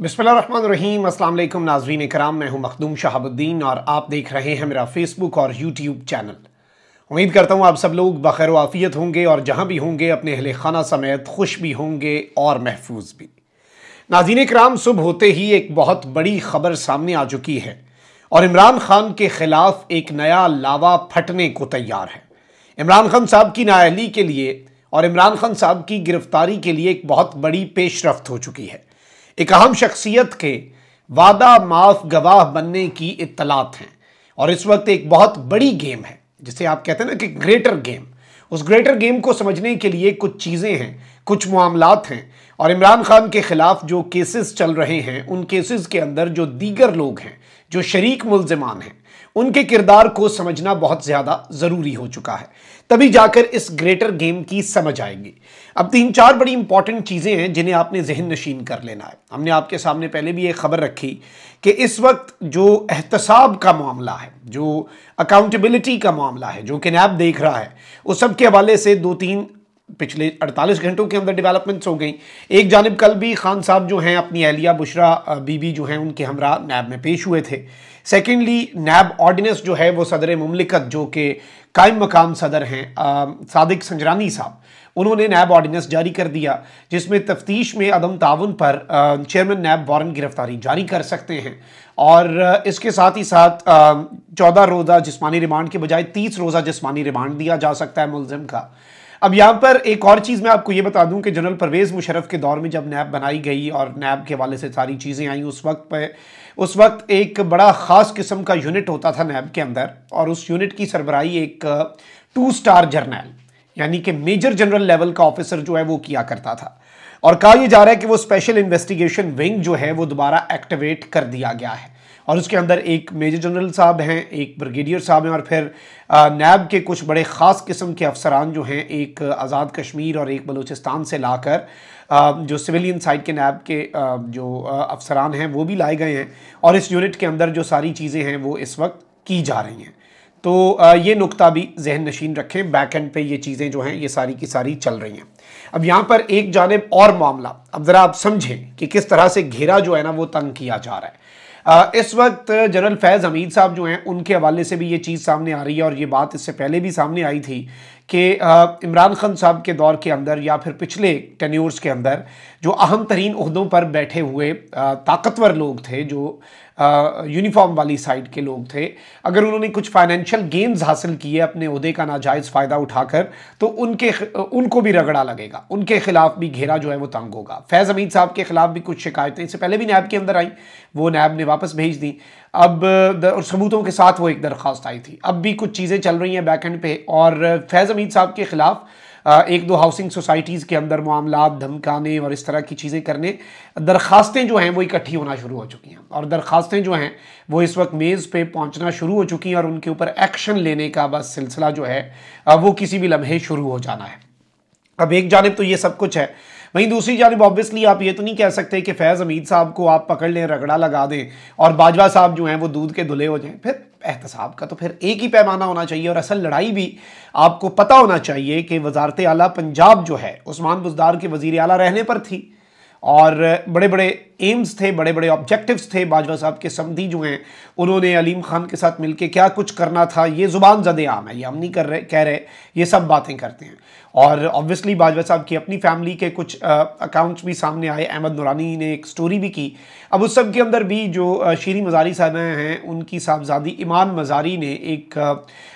बिस्मिल्लाहिर्रहमानिर्रहीम। अस्सलाम वालेकुम नाज़रीन इकराम, मैं हूं मखदूम शहाबुद्दीन और आप देख रहे हैं मेरा फेसबुक और यूट्यूब चैनल। उम्मीद करता हूं आप सब लोग बखैर आफियत होंगे और जहां भी होंगे अपने अहले खाना समेत खुश भी होंगे और महफूज भी। नाज़रीन इकराम, सुबह होते ही एक बहुत बड़ी खबर सामने आ चुकी है और इमरान खान के खिलाफ एक नया लावा फटने को तैयार है। इमरान खान साहब की नाअहली के लिए और इमरान खान साहब की गिरफ्तारी के लिए एक बहुत बड़ी पेशरफ्त हो चुकी है। एक अहम शख्सियत के वादा माफ गवाह बनने की इत्तलात हैं और इस वक्त एक बहुत बड़ी गेम है जिसे आप कहते हैं ना कि ग्रेटर गेम। उस ग्रेटर गेम को समझने के लिए कुछ चीज़ें हैं, कुछ मामलात हैं और इमरान खान के खिलाफ जो केसेस चल रहे हैं उन केसेस के अंदर जो दीगर लोग हैं, जो शरीक मुल्ज़िमान हैं, उनके किरदार को समझना बहुत ज़्यादा ज़रूरी हो चुका है। तभी जाकर इस ग्रेटर गेम की समझ आएगी। अब 3-4 बड़ी इंपॉर्टेंट चीज़ें हैं जिन्हें आपने जहन नशीन कर लेना है। हमने आपके सामने पहले भी एक खबर रखी कि इस वक्त जो एहतसाब का मामला है, जो अकाउंटेबिलिटी का मामला है, जो कि नैब देख रहा है, उस सब के हवाले से 2-3 पिछले 48 घंटों के अंदर डेवलपमेंट्स हो गई। एक जानिब कल भी खान साहब जो हैं अपनी अहलिया बुशरा बीबी जो हैं उनके हमरा नैब में पेश हुए थे। सेकेंडली, नैब ऑर्डिनेंस जो है वो सदर मुमलिकत जो कि कायम मकाम सदर हैं सादिक संजरानी साहब, उन्होंने नैब ऑर्डिनेंस जारी कर दिया जिसमें तफ्तीश में अदम ताउन पर चेयरमैन नैब वारंट गिरफ्तारी जारी कर सकते हैं और इसके साथ ही साथ 14 रोज़ा जिस्मानी रिमांड के बजाय 30 रोज़ा जिस्मानी रिमांड दिया जा सकता है मुलजिम का। अब यहाँ पर एक और चीज़ मैं आपको ये बता दूं कि जनरल परवेज़ मुशर्रफ के दौर में जब नैब बनाई गई और नैब के हवाले से सारी चीज़ें आई, उस वक्त एक बड़ा ख़ास किस्म का यूनिट होता था नैब के अंदर और उस यूनिट की सरबराही एक 2 स्टार जर्नल यानी कि मेजर जनरल लेवल का ऑफिसर जो है वो किया करता था। और कहा यह जा रहा है कि वो स्पेशल इन्वेस्टिगेशन विंग जो है वो दोबारा एक्टिवेट कर दिया गया है और उसके अंदर एक मेजर जनरल साहब हैं, एक ब्रिगेडियर साहब हैं और फिर नैब के कुछ बड़े ख़ास किस्म के अफसरान जो हैं, एक आज़ाद कश्मीर और एक बलूचिस्तान से लाकर जो सिविलियन साइड के नैब के जो अफसरान हैं वो भी लाए गए हैं और इस यूनिट के अंदर जो सारी चीज़ें हैं वो इस वक्त की जा रही हैं। तो ये नुक्ता भी जहन नशीन रखें, बैक एंड पे ये चीज़ें जो हैं ये सारी की सारी चल रही हैं। अब यहाँ पर एक जानिब और मामला, अब ज़रा आप समझें कि किस तरह से घेरा जो है ना वो तंग किया जा रहा है। इस वक्त जनरल फैज़ हमीद साहब जो हैं उनके हवाले से भी ये चीज़ सामने आ रही है और ये बात इससे पहले भी सामने आई थी कि इमरान खान साहब के दौर के अंदर या फिर पिछले टेन्योर्स के अंदर जो अहम तरीन ओहदों पर बैठे हुए ताकतवर लोग थे, जो यूनिफॉर्म वाली साइड के लोग थे, अगर उन्होंने कुछ फाइनेंशियल गेन्स हासिल किए अपने ओहदे का नाजायज़ फ़ायदा उठाकर तो उनको भी रगड़ा लगेगा, उनके खिलाफ भी घेरा जो है वो तंग होगा। फैज़ हमीद साहब के खिलाफ भी कुछ शिकायतें इससे पहले भी नैब के अंदर आई, वो नैब ने वापस भेज दी। अब सबूतों के साथ वो एक दरख्वास्त आई थी, अब भी कुछ चीज़ें चल रही हैं बैक एंड पे और फैज़ हमीद साहब के खिलाफ 1-2 हाउसिंग सोसाइटीज़ के अंदर मामलात धमकाने और इस तरह की चीज़ें करने, दरख्वास्तें जो हैं वो इकट्ठी होना शुरू हो चुकी हैं और दरख्वास्तें जो हैं वो इस वक्त मेज़ पे पहुंचना शुरू हो चुकी हैं और उनके ऊपर एक्शन लेने का बस सिलसिला जो है वो किसी भी लम्हे शुरू हो जाना है। अब एक जानिब तो ये सब कुछ है, वहीं दूसरी जानिब ऑब्वियसली आप ये तो नहीं कह सकते कि फैज़ हमीद साहब को आप पकड़ लें, रगड़ा लगा दें और बाजवा साहब जो हैं वो दूध के धुले हो जाएं। फिर एहतसाब का तो फिर एक ही पैमाना होना चाहिए और असल लड़ाई भी आपको पता होना चाहिए कि वजारत आला पंजाब जो है उस्मान बुज़दार के वज़ीर आला रहने पर थी और बड़े बड़े एम्स थे, बड़े बड़े ऑब्जेक्टिव्स थे। बाजवा साहब के समधी जो हैं उन्होंने अलीम खान के साथ मिलकर क्या कुछ करना था ये ज़ुबान ज़दे आम है, ये हम नहीं कह रहे, ये सब बातें करते हैं। और ऑब्वियसली बाजवा साहब की अपनी फैमिली के कुछ अकाउंट्स भी सामने आए, अहमद नूरानी ने एक स्टोरी भी की। अब उस सब के अंदर भी जो शीरी मज़ारी साहब हैं उनकी साहबजादी ईमान मज़ारी ने एक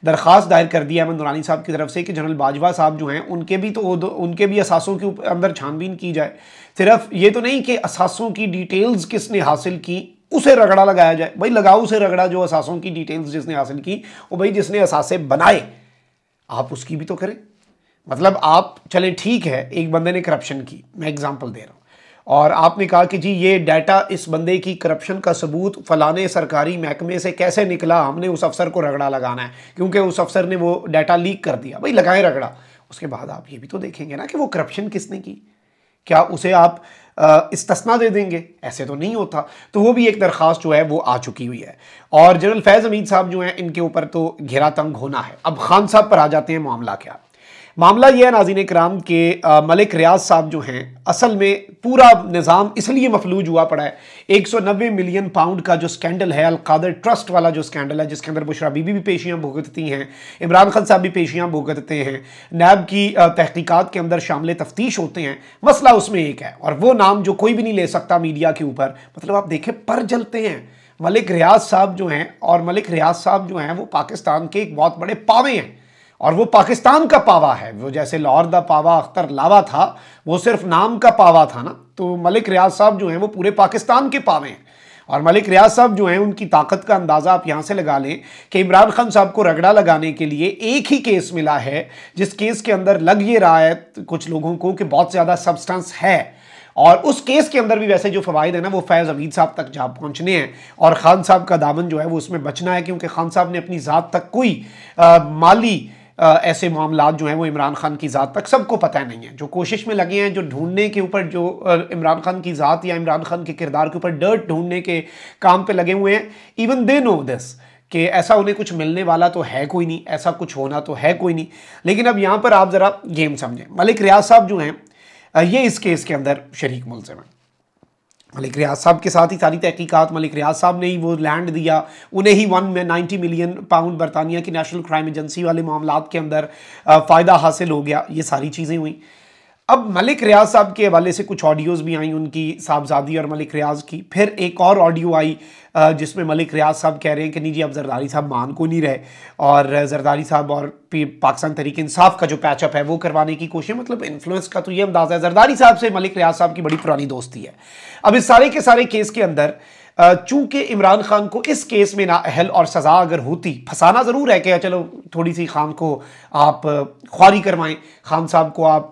दरख्वास्त दायर कर दी अहमद नूरानी साहब की तरफ से कि जनरल बाजवा साहब जो हैं उनके भी असासों के अंदर छानबीन की जाए। सिर्फ ये तो नहीं कि असासों की डिटेल्स किसने हासिल की उसे रगड़ा लगाया जाए, भाई लगाओ उसे रगड़ा जो असासों की डिटेल्स जिसने हासिल की, वो भाई जिसने असासे बनाए आप उसकी भी तो करें। मतलब आप चलें ठीक है, एक बंदे ने करप्शन की, मैं एग्जांपल दे रहा हूँ और आपने कहा कि जी ये डाटा इस बंदे की करप्शन का सबूत फलाने सरकारी महकमे से कैसे निकला, हमने उस अफसर को रगड़ा लगाना है क्योंकि उस अफसर ने वो डाटा लीक कर दिया, भाई लगाएं रगड़ा। उसके बाद आप ये भी तो देखेंगे ना कि वो करप्शन किसने की, क्या उसे आप इस्तिस्ना दे देंगे? ऐसे तो नहीं होता। तो वो भी एक दरख्वास्त जो है वो आ चुकी हुई है और जनरल फैज़ हमीद साहब जो हैं इनके ऊपर तो घेरा तंग होना है। अब खान साहब पर आ जाते हैं, मामला क्या मामला ये है नाज़रीन इकराम के मलिक रियाज साहब जो हैं, असल में पूरा निज़ाम इसलिए मफलूज हुआ पड़ा है। 190 मिलियन पाउंड का जो स्कैंडल है, अलकादर ट्रस्ट वाला जो स्कैंडल है, जिसके अंदर बुशरा बीबी भी पेशियां भुगतती हैं, इमरान खान साहब भी पेशियां भुगतते हैं, नैब की तहकीकात के अंदर शामिल तफ्तीश होते हैं। मसला उसमें एक है और वो नाम जो कोई भी नहीं ले सकता मीडिया के ऊपर, मतलब आप देखें पर जलते हैं। मलिक रियाज साहब जो हैं, और मलिक रियाज साहब जो हैं वो पाकिस्तान के एक बहुत बड़े पावे हैं, और वो पाकिस्तान का पावा है। वो जैसे लाहौर दा पावा अख्तर लावा था, वो सिर्फ नाम का पावा था ना, तो मलिक रियाज साहब जो हैं वो पूरे पाकिस्तान के पावे हैं। और मलिक रियाज साहब जो हैं उनकी ताकत का अंदाज़ा आप यहाँ से लगा लें कि इमरान खान साहब को रगड़ा लगाने के लिए एक ही केस मिला है, जिस केस के अंदर लग ये रहा है कुछ लोगों को कि बहुत ज़्यादा सब्सटेंस है, और उस केस के अंदर भी वैसे जो फ़वाइद है ना वो फैज़ हमीद साहब तक जा पहुँचने हैं, और खान साहब का दामन जो है वो उसमें बचना है, क्योंकि खान साहब ने अपनी ज़ात तक कोई माली ऐसे मामलात जो हैं वो इमरान खान की ज़ात तक सबको पता नहीं है। जो कोशिश में लगे हैं, जो ढूंढने के ऊपर, जो इमरान खान की ज़ात या इमरान खान के किरदार के ऊपर डर्ट ढूंढने के काम पे लगे हुए हैं, इवन दे नो दिस कि ऐसा उन्हें कुछ मिलने वाला तो है कोई नहीं, ऐसा कुछ होना तो है कोई नहीं। लेकिन अब यहाँ पर आप ज़रा गेम समझें। मलिक रियाज साहब जो हैं ये इस केस के अंदर शरीक मुल्ज़िम हैं। मलिक रियाज साहब के साथ ही सारी तहकीकात, मलिक रियाज साहब ने ही वो लैंड दिया, उन्हें ही 190 मिलियन पाउंड बरतानिया की नेशनल क्राइम एजेंसी वाले मामलात के अंदर फ़ायदा हासिल हो गया। ये सारी चीज़ें हुई। अब मलिक रियाज साहब के हवाले से कुछ ऑडियोज़ भी आई उनकी, साहबजादी और मलिक रियाज की। फिर एक और ऑडियो आई जिसमें मलिक रियाज साहब कह रहे हैं कि नहीं जी अब जरदारी साहब मान को नहीं रहे, और जरदारी साहब और पाकिस्तान तहरीक इंसाफ का जो पैचअप है वो करवाने की कोशिश। मतलब इन्फ्लुएंस का तो ये अंदाज़ा है, जरदारी साहब से मलिक रियाज साहब की बड़ी पुरानी दोस्ती है। अब इस सारे के सारे केस के अंदर चूंकि इमरान खान को इस केस में नाअहल और सज़ा अगर होती, फंसाना ज़रूर है कि चलो थोड़ी सी खान को आप ख्वारी करवाएं, खान साहब को आप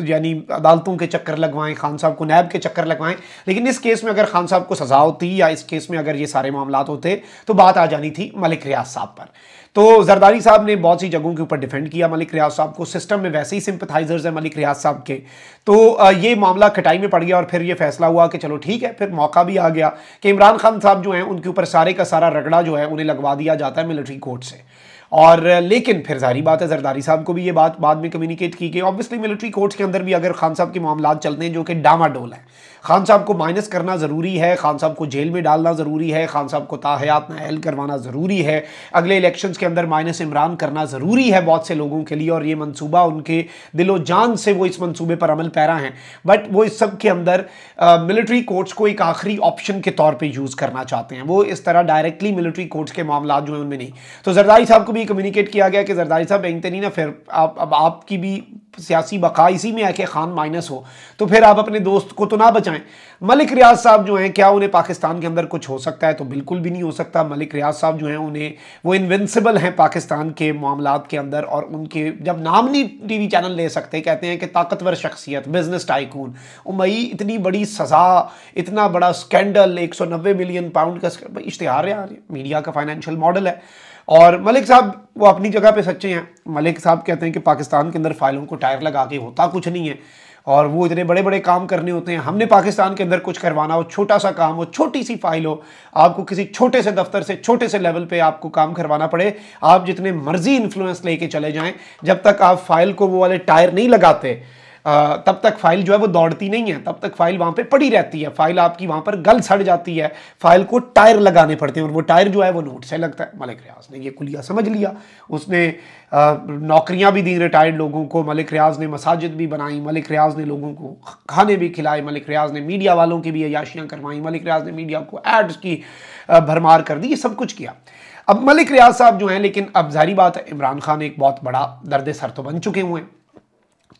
यानी अदालतों के चक्कर लगवाएं, खान साहब को नैब के चक्कर लगवाएं, लेकिन इस केस में अगर खान साहब को सज़ा होती या इस केस में अगर ये सारे मामलात होते तो बात आ जानी थी मलिक रियाज साहब पर। तो जरदारी साहब ने बहुत सी जगहों के ऊपर डिफेंड किया मलिक रियाज साहब को, सिस्टम में वैसे ही सिंपथाइजर्स हैं मलिक रियाज साहब के। तो ये मामला खटाई में पड़ गया और फिर ये फैसला हुआ कि चलो ठीक है, फिर मौका भी आ गया कि इमरान खान साहब जो हैं उनके ऊपर सारे का सारा रगड़ा जो है उन्हें लगवा दिया जाता है मिलिट्री कोर्ट से। और लेकिन फिर जाहिर बात है जरदारी साहब को भी ये बात बाद में कम्युनिकेट की गई। ऑब्वियसली मिलिट्री कोर्ट्स के अंदर भी अगर खान साहब के मामलात चलते हैं जो कि डामाडोल है, खान साहब को माइनस करना ज़रूरी है, खान साहब को जेल में डालना ज़रूरी है, खान साहब को ताहयात नाअहल करवाना ज़रूरी है, अगले इलेक्शंस के अंदर माइनस इमरान करना ज़रूरी है बहुत से लोगों के लिए, और ये मंसूबा उनके दिलो जान से वो इस मंसूबे पर अमल पैरा हैं। बट वो इस सब के अंदर मिलिट्री कोर्ट्स को एक आखिरी ऑप्शन के तौर पर यूज़ करना चाहते हैं, वो इस तरह डायरेक्टली मिलिट्री कोर्ट्स के मामला जो हैं उनमें नहीं। तो जरदारी साहब को भी कम्युनिकेट किया गया कि जरदारी साहब बेंगते नहीं ना, फिर अब आपकी भी सियासी बका इसी में है कि खान माइनस हो, तो फिर आप अपने दोस्त को तो ना बचाएं। मलिक रियाज साहब जो हैं, क्या उन्हें पाकिस्तान के अंदर कुछ हो सकता है? तो बिल्कुल भी नहीं हो सकता। मलिक रियाज साहब जो हैं उन्हें वो इनविंसिबल हैं पाकिस्तान के मामलात के अंदर, और उनके जब नाम नहीं टीवी चैनल ले सकते, कहते हैं कि ताकतवर शख्सियत, बिजनेस टाइकून, मई इतनी बड़ी सज़ा, इतना बड़ा स्कैंडल, 190 मिलियन पाउंड का इश्तिहार है, मीडिया का फाइनेंशियल मॉडल है। और मलिक साहब वो अपनी जगह पे सच्चे हैं। मलिक साहब कहते हैं कि पाकिस्तान के अंदर फाइलों को टायर लगा के होता कुछ नहीं है, और वो इतने बड़े बड़े काम करने होते हैं। हमने पाकिस्तान के अंदर कुछ करवाना हो, छोटा सा काम हो, छोटी सी फाइल हो, आपको किसी छोटे से दफ्तर से छोटे से लेवल पे आपको काम करवाना पड़े, आप जितने मर्जी इन्फ्लुएंस लेके चले जाएं, जब तक आप फाइल को वो वाले टायर नहीं लगाते तब तक फाइल जो है वो दौड़ती नहीं है, तब तक फाइल वहाँ पे पड़ी रहती है, फाइल आपकी वहाँ पर गल सड़ जाती है, फाइल को टायर लगाने पड़ते हैं, और वो टायर जो है वो नोट से लगता है। मलिक रियाज ने ये कुलिया समझ लिया, उसने नौकरियाँ भी दी रिटायर्ड लोगों को, मलिक रियाज ने मसाजिद भी बनाई, मलिक रियाज ने लोगों को खाने भी खिलाए, मलिक रियाज ने मीडिया वालों की भी अयाशियाँ करवाई, मलिक रियाज ने मीडिया को एड्स की भरमार कर दी, ये सब कुछ किया। अब मलिक रियाज साहब जो हैं, लेकिन अब जारी बात है इमरान खान एक बहुत बड़ा दर्द सर तो बन चुके हुए हैं।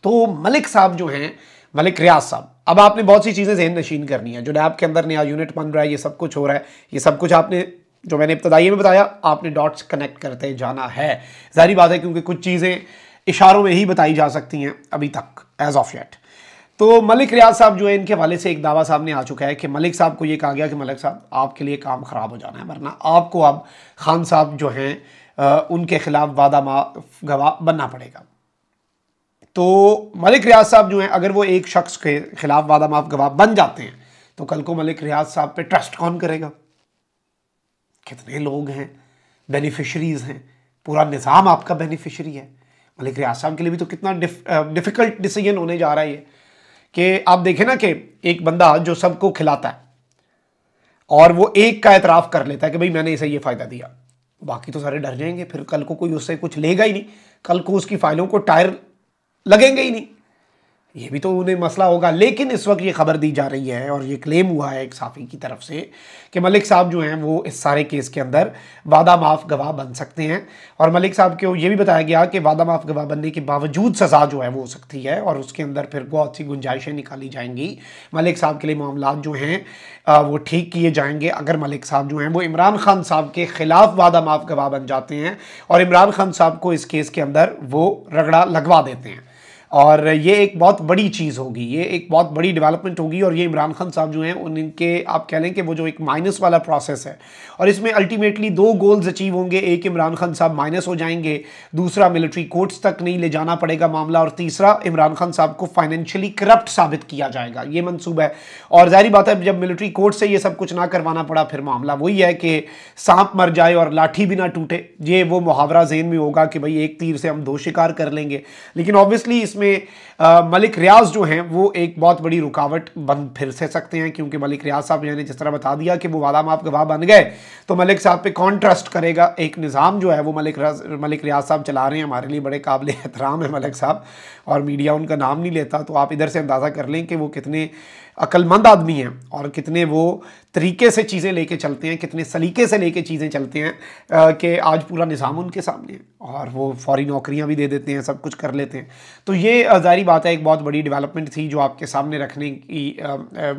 तो मलिक साहब जो हैं, मलिक रियाज साहब, अब आपने बहुत सी चीज़ें ज़हन नशीन करनी है। जो नैब के अंदर नया यूनिट बन रहा है, ये सब कुछ हो रहा है, ये सब कुछ आपने जो मैंने इब्तदाई में बताया, आपने डॉट्स कनेक्ट करते जाना है। जाहिर बात है क्योंकि कुछ चीज़ें इशारों में ही बताई जा सकती हैं अभी तक एज ऑफ येट। तो मलिक रियाज साहब जो है, इनके हवाले से एक दावा सामने आ चुका है कि मलिक साहब को ये कहा गया कि मलिक साहब आपके लिए काम ख़राब हो जाना है, वरना आपको अब खान साहब जो हैं उनके खिलाफ वादा गवाह बनना पड़ेगा। तो मलिक रियाज साहब जो हैं, अगर वो एक शख्स के खिलाफ वादा माफ गवाह बन जाते हैं तो कल को मलिक रियाज साहब पे ट्रस्ट कौन करेगा? कितने लोग हैं बेनिफिशरीज हैं, पूरा निज़ाम आपका बेनिफिशरी है। मलिक रियाज साहब के लिए भी तो कितना डिफ़िकल्ट डिसीजन होने जा रहा है ये, कि आप देखें ना कि एक बंदा जो सबको खिलाता है और वो एक का एतराफ़ कर लेता है कि भाई मैंने इसे ये फ़ायदा दिया, बाकी तो सारे डर जाएंगे, फिर कल को कोई उससे कुछ लेगा ही नहीं, कल को उसकी फाइलों को टायर लगेंगे ही नहीं, ये भी तो उन्हें मसला होगा। लेकिन इस वक्त ये खबर दी जा रही है और ये क्लेम हुआ है एक साफ़ी की तरफ से कि मलिक साहब जो हैं वो इस सारे केस के अंदर वादा माफ़ गवाह बन सकते हैं, और मलिक साहब को ये भी बताया गया कि वादा माफ़ गवाह बनने के बावजूद सज़ा जो है वो हो सकती है, और उसके अंदर फिर बहुत सी गुंजाइशें निकाली जाएंगी। मलिक साहब के लिए मामला जो हैं वो ठीक किए जाएंगे अगर मलिक साहब जो हैं वो इमरान खान साहब के ख़िलाफ़ वादा माफ़ गवाह बन जाते हैं और इमरान खान साहब को इस केस के अंदर वो रगड़ा लगवा देते हैं। और ये एक बहुत बड़ी चीज़ होगी, ये एक बहुत बड़ी डेवलपमेंट होगी, और ये इमरान खान साहब जो हैं उनके आप कह लें कि वो जो एक माइनस वाला प्रोसेस है, और इसमें अल्टीमेटली 2 गोल्स अचीव होंगे। एक, इमरान खान साहब माइनस हो जाएंगे, दूसरा मिलिट्री कोर्ट्स तक नहीं ले जाना पड़ेगा मामला, और तीसरा इमरान खान साहब को फाइनेंशियली करप्ट साबित किया जाएगा। ये मंसूबा है, और जाहिर बात है जब मिलिट्री कोर्ट से ये सब कुछ ना करवाना पड़ा, फिर मामला वही है कि सांप मर जाए और लाठी भी ना टूटे। ये वो मुहावरा ज़हन में होगा कि भाई एक तीर से हम 2 शिकार कर लेंगे। लेकिन ऑब्वियसली इसमें मलिक रियाज जो हैं वो एक बहुत बड़ी रुकावट बन फिर से सकते हैं, क्योंकि मलिक रियाज साहब ने जिस तरह बता दिया कि वो वादा माफ़ गवाह बन गए, तो मलिक साहब पे कौन ट्रस्ट करेगा। एक निज़ाम जो है वो मलिक रियाज साहब चला रहे हैं, हमारे लिए बड़े काबिल एहतराम है मलिक साहब, और मीडिया उनका नाम नहीं लेता, तो आप इधर से अंदाज़ा कर लें कि वो कितने अक्लमंद आदमी हैं और कितने वो तरीके से चीज़ें लेके चलते हैं, कितने सलीके से लेके चीज़ें चलते हैं कि आज पूरा निज़ाम उनके सामने है, और वो फौरी नौकरियां भी दे देते हैं, सब कुछ कर लेते हैं। तो ये ज़ाहिर बात है एक बहुत बड़ी डेवलपमेंट थी जो आपके सामने रखने की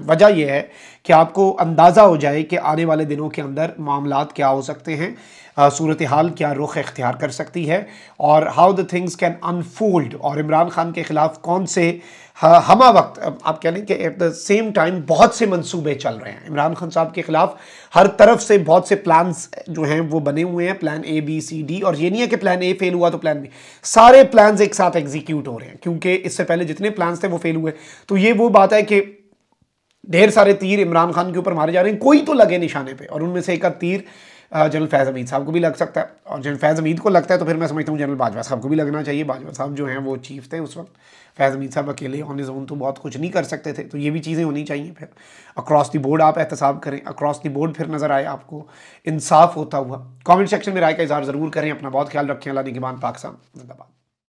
वजह यह है कि आपको अंदाज़ा हो जाए कि आने वाले दिनों के अंदर मामलात क्या हो सकते हैं, सूरत हाल क्या रुख इख्तियार कर सकती है, और how the things can unfold, और इमरान खान के ख़िलाफ़ कौन से हमा वक्त आप कह लें कि एट द सेम टाइम बहुत से मंसूबे चल रहे हैं इमरान खान साहब के ख़िलाफ़। हर तरफ से बहुत से प्लान्स जो हैं वो बने हुए हैं, plan A B C D, और ये नहीं है कि प्लान A फेल हुआ तो प्लान B, सारे प्लान्स एक साथ एग्जीक्यूट हो रहे हैं, क्योंकि इससे पहले जितने प्लान्स थे वो फेल हुए। तो ये वो बात है कि ढेर सारे तीर इमरान खान के ऊपर मारे जा रहे हैं, कोई तो लगे निशाने पर, और उनमें से एक तीर जनरल फैज़ हमीद साहब को भी लग सकता है, और जनरल फैज़ हमीद को लगता है तो फिर मैं समझता हूँ जनरल बाजवा साहब को भी लगना चाहिए। बाजवा साहब जो हैं वो चीफ थे उस वक्त, फैज़ हमीद साहब अकेले ऑन हिज ओन तो बहुत कुछ नहीं कर सकते थे, तो ये भी चीज़ें होनी चाहिए। फिर अक्रॉस द बोर्ड आप एहतसाब करें, अक्रॉस द बोर्ड फिर नज़र आए आपको इंसाफ होता हुआ। कमेंट सेक्शन में राय का इज़हार ज़रूर करें। अपना बहुत ख्याल रखें। अल्लाह निगहबान पाकिस्तान जिंदाबाद।